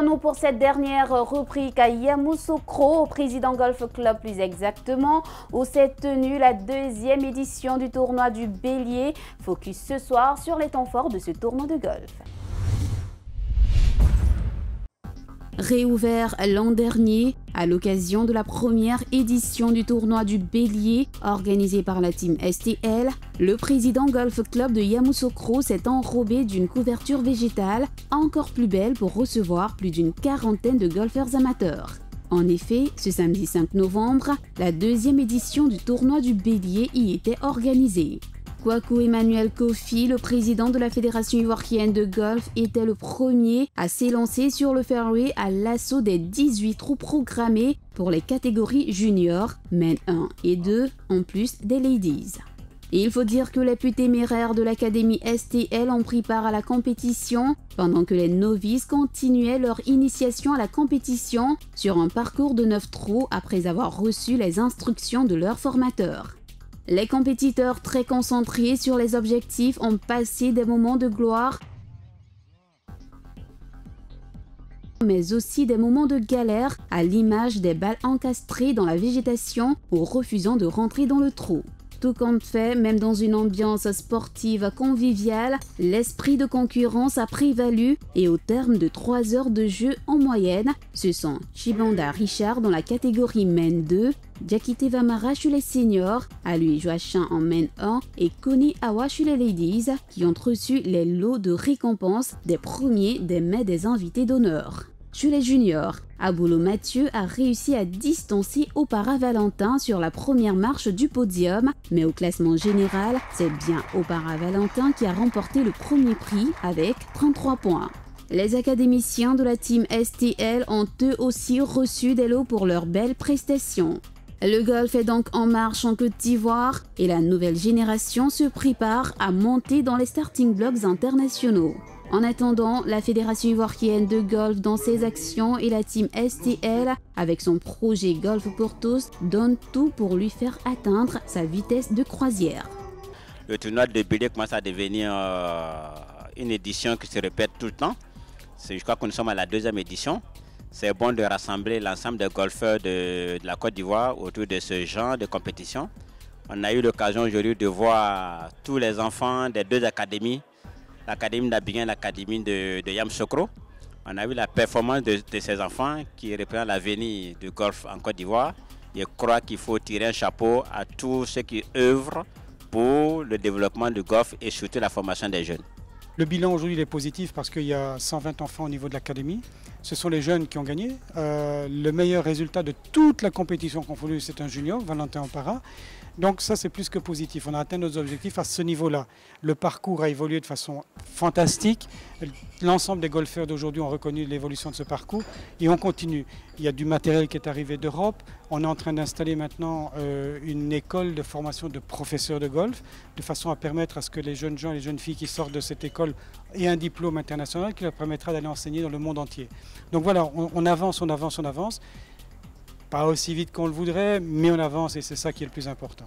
Nous pour cette dernière rubrique à Yamoussoukro, au Président Golf Club plus exactement, où s'est tenue la deuxième édition du tournoi du Bélier. Focus ce soir sur les temps forts de ce tournoi de golf. Réouvert l'an dernier, à l'occasion de la première édition du tournoi du Bélier, organisé par la team STL, le Président Golf Club de Yamoussoukro s'est enrobé d'une couverture végétale encore plus belle pour recevoir plus d'une quarantaine de golfeurs amateurs. En effet, ce samedi 5 novembre, la deuxième édition du tournoi du Bélier y était organisée. Kwaku Emmanuel Kofi, le président de la Fédération ivoirienne de golf, était le premier à s'élancer sur le fairway à l'assaut des 18 trous programmés pour les catégories juniors, men 1 et 2, en plus des ladies. Et il faut dire que les plus téméraires de l'académie STL ont pris part à la compétition, pendant que les novices continuaient leur initiation à la compétition sur un parcours de 9 trous après avoir reçu les instructions de leur formateur. Les compétiteurs très concentrés sur les objectifs ont passé des moments de gloire, mais aussi des moments de galère à l'image des balles encastrées dans la végétation ou refusant de rentrer dans le trou. Tout compte fait, même dans une ambiance sportive conviviale, l'esprit de concurrence a prévalu et au terme de 3 heures de jeu en moyenne, ce sont Chibanda Richard dans la catégorie Men 2, Diakité Vamara chez les seniors, Alui Joachim en Men 1 et Koni Awa chez les ladies qui ont reçu les lots de récompense des premiers des mets des invités d'honneur. Chez les juniors, Aboulo Mathieu a réussi à distancer Opara Valentin sur la première marche du podium, mais au classement général, c'est bien Opara Valentin qui a remporté le premier prix avec 33 points. Les académiciens de la team STL ont eux aussi reçu des lots pour leurs belles prestations. Le golf est donc en marche en Côte d'Ivoire et la nouvelle génération se prépare à monter dans les starting blocks internationaux. En attendant, la Fédération ivoirienne de golf dans ses actions et la team STL, avec son projet Golf pour tous, donne tout pour lui faire atteindre sa vitesse de croisière. Le tournoi de Bélier commence à devenir une édition qui se répète tout le temps. Je crois que nous sommes à la deuxième édition. C'est bon de rassembler l'ensemble des golfeurs de la Côte d'Ivoire autour de ce genre de compétition. On a eu l'occasion aujourd'hui de voir tous les enfants des deux académies, l'académie d'Abidjan et l'académie de Yamoussoukro. On a vu la performance de ces enfants qui représentent l'avenir du golf en Côte d'Ivoire. Je crois qu'il faut tirer un chapeau à tous ceux qui œuvrent pour le développement du golf et surtout la formation des jeunes. Le bilan aujourd'hui est positif parce qu'il y a 120 enfants au niveau de l'académie. Ce sont les jeunes qui ont gagné. Le meilleur résultat de toute la compétition confondue, c'est un junior, Valentin Opara. Donc ça, c'est plus que positif. On a atteint nos objectifs à ce niveau-là. Le parcours a évolué de façon fantastique. L'ensemble des golfeurs d'aujourd'hui ont reconnu l'évolution de ce parcours et on continue. Il y a du matériel qui est arrivé d'Europe. On est en train d'installer maintenant une école de formation de professeurs de golf de façon à permettre à ce que les jeunes gens et les jeunes filles qui sortent de cette école aient un diplôme international qui leur permettra d'aller enseigner dans le monde entier. Donc voilà, on avance, on avance, on avance. Pas aussi vite qu'on le voudrait, mais on avance et c'est ça qui est le plus important.